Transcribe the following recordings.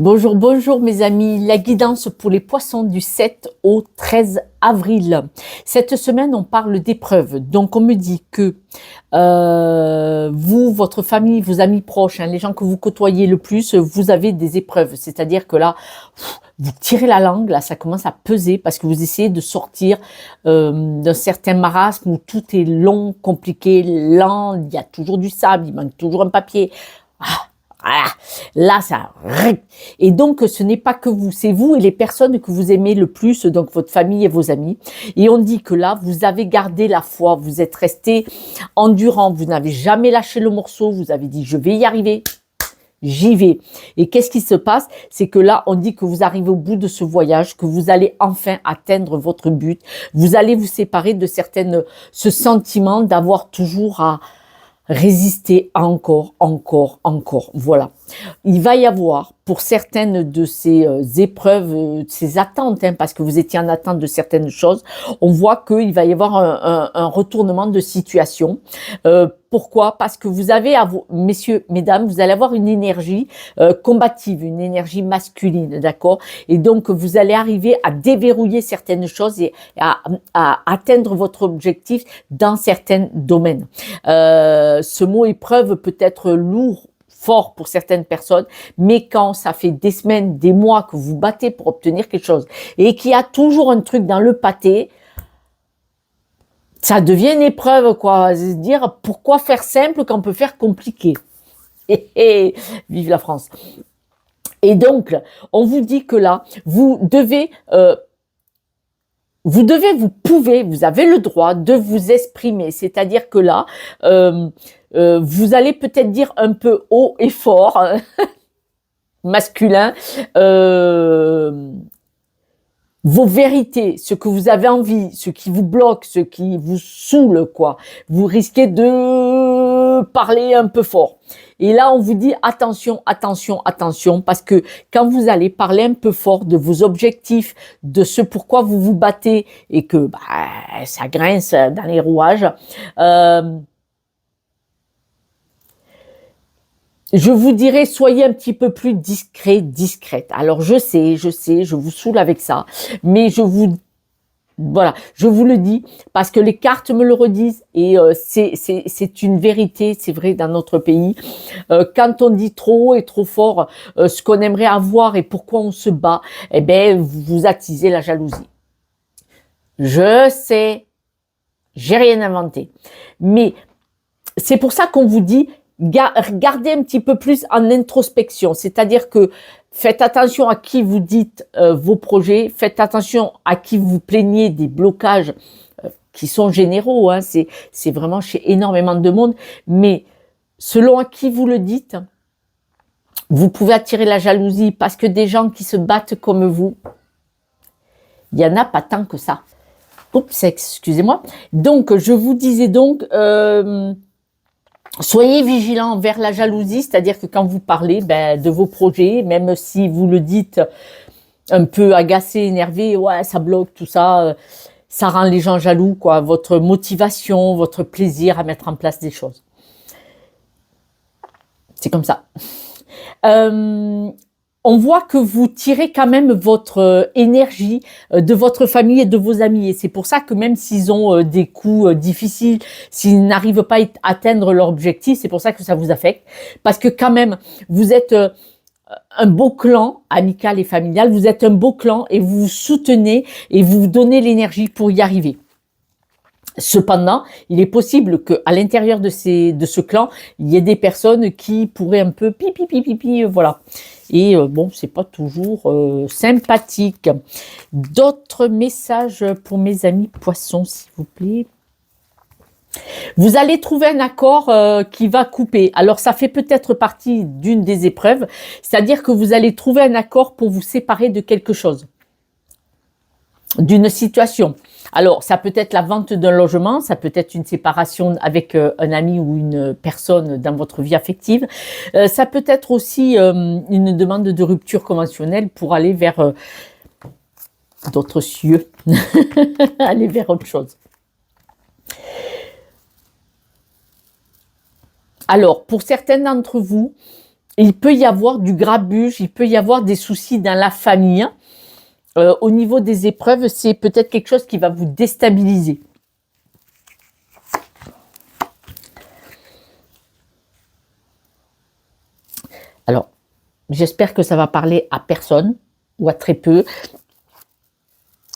Bonjour, bonjour mes amis, la guidance pour les poissons du 7 au 13 avril. Cette semaine, on parle d'épreuves. Donc, on me dit que vous, votre famille, vos amis proches, les gens que vous côtoyez le plus, vous avez des épreuves. C'est-à-dire que là, vous tirez la langue, là, ça commence à peser parce que vous essayez de sortir d'un certain marasme où tout est long, compliqué, lent, il y a toujours du sable, il manque toujours un papier. Voilà. Là, ça... Et donc, ce n'est pas que vous, c'est vous et les personnes que vous aimez le plus, donc votre famille et vos amis. Et on dit que là, vous avez gardé la foi, vous êtes resté endurant, vous n'avez jamais lâché le morceau, vous avez dit « je vais y arriver ». J'y vais. Et qu'est-ce qui se passe? C'est que là, on dit que vous arrivez au bout de ce voyage, que vous allez enfin atteindre votre but. Vous allez vous séparer de ce sentiment d'avoir toujours à résister encore. Voilà. Il va y avoir, pour certaines de ces épreuves, ces attentes, parce que vous étiez en attente de certaines choses, on voit qu'il va y avoir un retournement de situation. Pourquoi? Parce que vous avez, messieurs, mesdames, vous allez avoir une énergie combative, une énergie masculine, d'accord? Et donc, vous allez arriver à déverrouiller certaines choses et à atteindre votre objectif dans certains domaines. Ce mot épreuve peut être lourd, fort pour certaines personnes, mais quand ça fait des semaines, des mois que vous battez pour obtenir quelque chose et qu'il y a toujours un truc dans le pâté, ça devient une épreuve, quoi. Se dire pourquoi faire simple quand on peut faire compliqué. Vive la France. Et donc, on vous dit que là, vous pouvez, vous avez le droit de vous exprimer. C'est-à-dire que là, vous allez peut-être dire un peu haut et fort, masculin, vos vérités, ce que vous avez envie, ce qui vous bloque, ce qui vous saoule, quoi. Vous risquez de parler un peu fort. Et là, on vous dit attention, parce que quand vous allez parler un peu fort de vos objectifs, de ce pourquoi vous vous battez et que ça grince dans les rouages, je vous dirais, soyez un petit peu plus discrète. Alors, je sais, je vous saoule avec ça, mais je vous le dis parce que les cartes me le redisent et c'est une vérité, c'est vrai dans notre pays. Quand on dit trop haut et trop fort ce qu'on aimerait avoir et pourquoi on se bat, eh ben, vous attisez la jalousie. Je sais, j'ai rien inventé, mais c'est pour ça qu'on vous dit gardez un petit peu plus en introspection, c'est-à-dire que faites attention à qui vous dites vos projets, faites attention à qui vous plaignez des blocages qui sont généraux, c'est vraiment chez énormément de monde, mais selon à qui vous le dites, vous pouvez attirer la jalousie parce que des gens qui se battent comme vous, il n'y en a pas tant que ça. Oups, excusez-moi. Donc, je vous disais donc... soyez vigilants vers la jalousie, c'est-à-dire que quand vous parlez de vos projets, même si vous le dites un peu agacé, énervé, ouais, ça bloque, tout ça, ça rend les gens jaloux, quoi. Votre motivation, votre plaisir à mettre en place des choses. C'est comme ça. On voit que vous tirez quand même votre énergie de votre famille et de vos amis. Et c'est pour ça que même s'ils ont des coups difficiles, s'ils n'arrivent pas à atteindre leur objectif, c'est pour ça que ça vous affecte. Parce que quand même, vous êtes un beau clan amical et familial, vous êtes un beau clan et vous vous soutenez et vous vous donnez l'énergie pour y arriver. Cependant, il est possible qu'à l'intérieur de ce clan, il y ait des personnes qui pourraient un peu voilà. Et bon, c'est pas toujours sympathique. D'autres messages pour mes amis poissons, s'il vous plaît. Vous allez trouver un accord qui va couper. Alors, ça fait peut-être partie d'une des épreuves, c'est-à-dire que vous allez trouver un accord pour vous séparer de quelque chose, d'une situation. Alors, ça peut être la vente d'un logement, ça peut être une séparation avec un ami ou une personne dans votre vie affective. Ça peut être aussi une demande de rupture conventionnelle pour aller vers d'autres cieux, aller vers autre chose. Alors, pour certains d'entre vous, il peut y avoir du grabuge, il peut y avoir des soucis dans la famille. Au niveau des épreuves, c'est peut-être quelque chose qui va vous déstabiliser. Alors, j'espère que ça va parler à personne ou à très peu.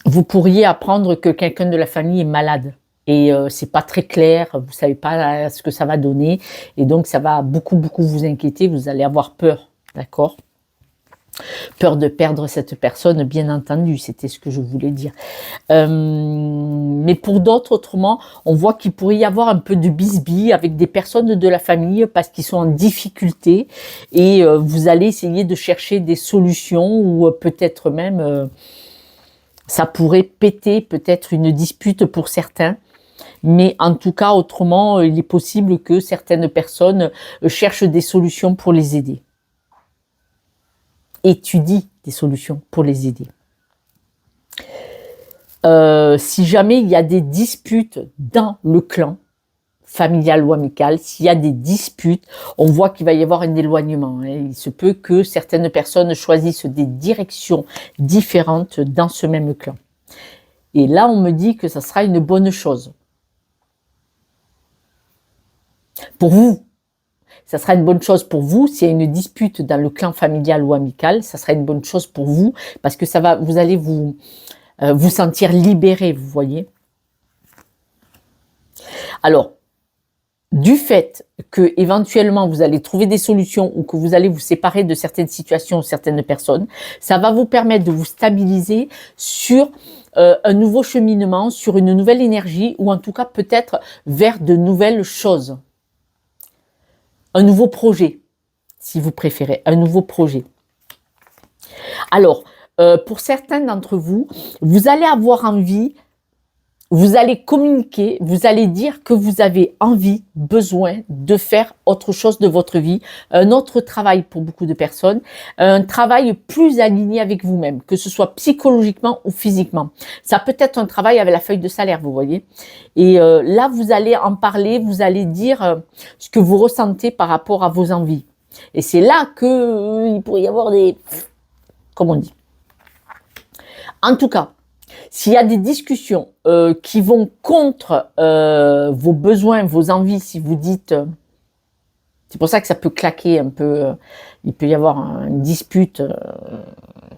Vous pourriez apprendre que quelqu'un de la famille est malade et c'est pas très clair, vous savez pas ce que ça va donner et donc ça va beaucoup vous inquiéter, vous allez avoir peur, d'accord? Peur de perdre cette personne, bien entendu, c'était ce que je voulais dire. Mais pour d'autres, autrement, on voit qu'il pourrait y avoir un peu de bisbille avec des personnes de la famille parce qu'ils sont en difficulté et vous allez essayer de chercher des solutions ou peut-être même ça pourrait péter peut-être une dispute pour certains. Mais en tout cas, autrement, il est possible que certaines personnes cherchent des solutions pour les aider. Étudient des solutions pour les aider. Si jamais il y a des disputes dans le clan, familial ou amical, s'il y a des disputes, on voit qu'il va y avoir un éloignement. Il se peut que certaines personnes choisissent des directions différentes dans ce même clan. Et là, on me dit que ça sera une bonne chose. Pour vous, ça sera une bonne chose pour vous. S'il y a une dispute dans le clan familial ou amical, ça sera une bonne chose pour vous parce que ça va, vous allez vous sentir libéré, vous voyez. Alors, du fait que éventuellement vous allez trouver des solutions ou que vous allez vous séparer de certaines situations, certaines personnes, ça va vous permettre de vous stabiliser sur un nouveau cheminement, sur une nouvelle énergie ou en tout cas peut-être vers de nouvelles choses. Un nouveau projet, si vous préférez, un nouveau projet. Alors, pour certains d'entre vous, vous allez avoir envie, vous allez communiquer, vous allez dire que vous avez envie, besoin de faire autre chose de votre vie, un autre travail pour beaucoup de personnes, un travail plus aligné avec vous-même, que ce soit psychologiquement ou physiquement. Ça peut être un travail avec la feuille de salaire, vous voyez. Et là, vous allez en parler, vous allez dire ce que vous ressentez par rapport à vos envies. Et c'est là que il pourrait y avoir des... Comme on dit. En tout cas, s'il y a des discussions qui vont contre vos besoins, vos envies, si vous dites... c'est pour ça que ça peut claquer un peu. Il peut y avoir une dispute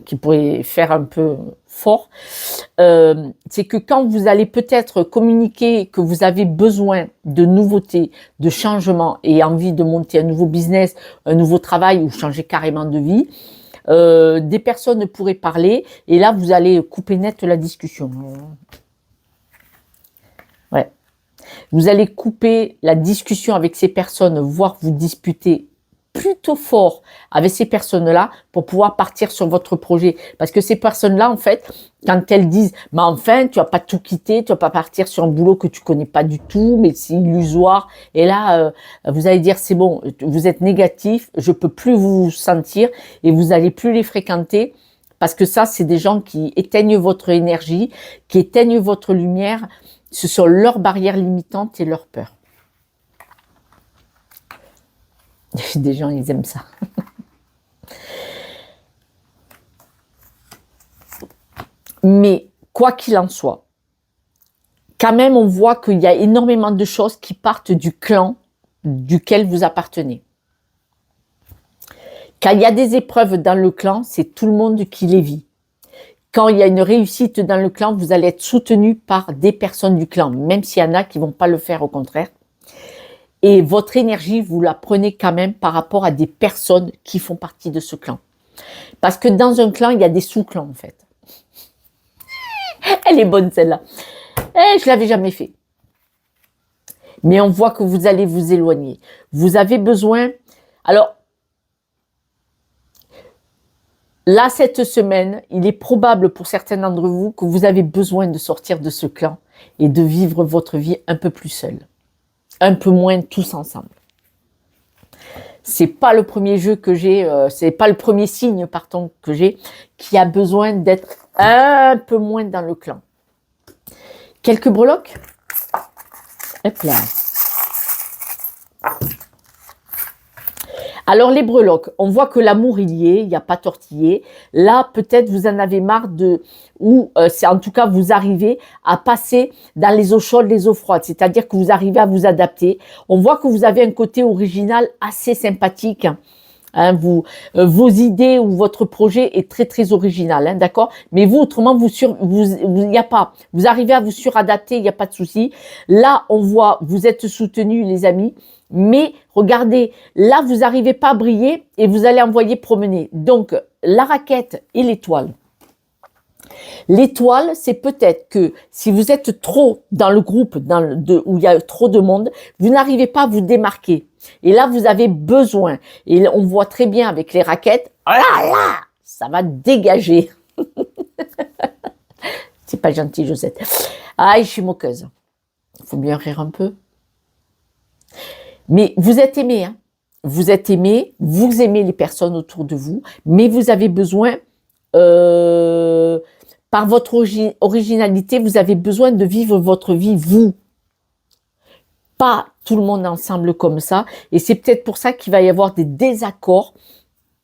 qui pourrait faire un peu fort. C'est que quand vous allez peut-être communiquer que vous avez besoin de nouveautés, de changements et envie de monter un nouveau business, un nouveau travail ou changer carrément de vie, des personnes pourraient parler et là vous allez couper net la discussion. Ouais. Vous allez couper la discussion avec ces personnes, voire vous disputer plutôt fort avec ces personnes-là pour pouvoir partir sur votre projet. Parce que ces personnes-là, en fait, quand elles disent « mais enfin, tu vas pas tout quitter, tu vas pas partir sur un boulot que tu connais pas du tout, mais c'est illusoire. » Et là, vous allez dire « c'est bon, vous êtes négatif, je peux plus vous sentir et vous allez plus les fréquenter. » Parce que ça, c'est des gens qui éteignent votre énergie, qui éteignent votre lumière. Ce sont leurs barrières limitantes et leurs peurs. Des gens, ils aiment ça. Mais quoi qu'il en soit, quand même, on voit qu'il y a énormément de choses qui partent du clan duquel vous appartenez. Quand il y a des épreuves dans le clan, c'est tout le monde qui les vit. Quand il y a une réussite dans le clan, vous allez être soutenu par des personnes du clan, même s'il y en a qui ne vont pas le faire, au contraire. Et votre énergie, vous la prenez quand même par rapport à des personnes qui font partie de ce clan. Parce que dans un clan, il y a des sous-clans, en fait. Elle est bonne, celle-là. Je ne l'avais jamais fait. Mais on voit que vous allez vous éloigner. Vous avez besoin... Alors, là, cette semaine, il est probable pour certains d'entre vous que vous avez besoin de sortir de ce clan et de vivre votre vie un peu plus seul. Un peu moins tous ensemble. C'est pas le premier jeu que j'ai, c'est pas le premier signe, pardon, que j'ai, qui a besoin d'être un peu moins dans le clan. Quelques breloques. Hop là. Alors les breloques, on voit que l'amour il y est, il n'y a pas tortillé. Là, peut-être vous en avez marre ou c'est en tout cas vous arrivez à passer dans les eaux chaudes, les eaux froides. C'est-à-dire que vous arrivez à vous adapter. On voit que vous avez un côté original assez sympathique. Hein, vos idées ou votre projet est très très original, hein, d'accord. Mais vous autrement y a pas. Vous arrivez à vous suradapter, il n'y a pas de souci. Là, on voit vous êtes soutenus les amis. Mais regardez, là, vous n'arrivez pas à briller et vous allez envoyer promener. Donc, la raquette et l'étoile. L'étoile, c'est peut-être que si vous êtes trop dans le groupe où il y a trop de monde, vous n'arrivez pas à vous démarquer. Et là, vous avez besoin. Et on voit très bien avec les raquettes, oh là là, ça va dégager. C'est pas gentil, Josette. Ah, je suis moqueuse. Il faut bien rire un peu. Mais vous êtes aimé, hein. Vous êtes aimé, vous aimez les personnes autour de vous, mais vous avez besoin, par votre originalité, vous avez besoin de vivre votre vie, vous. Pas tout le monde ensemble comme ça. Et c'est peut-être pour ça qu'il va y avoir des désaccords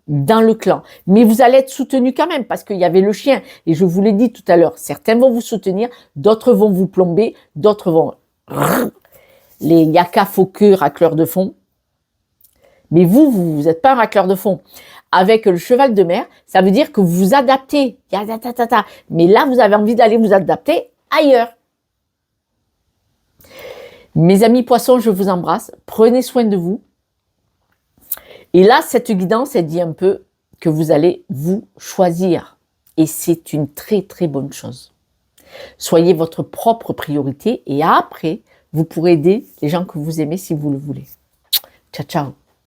dans le clan. Mais vous allez être soutenu quand même, parce qu'il y avait le chien. Et je vous l'ai dit tout à l'heure, certains vont vous soutenir, d'autres vont vous plomber, d'autres vont... Les yaka faux queue racleurs de fond. Mais vous n'êtes pas un racleur de fond. Avec le cheval de mer, ça veut dire que vous vous adaptez. Mais là, vous avez envie d'aller vous adapter ailleurs. Mes amis poissons, je vous embrasse. Prenez soin de vous. Et là, cette guidance, elle dit un peu que vous allez vous choisir. Et c'est une très, très bonne chose. Soyez votre propre priorité et après, vous pourrez aider les gens que vous aimez si vous le voulez. Ciao, ciao.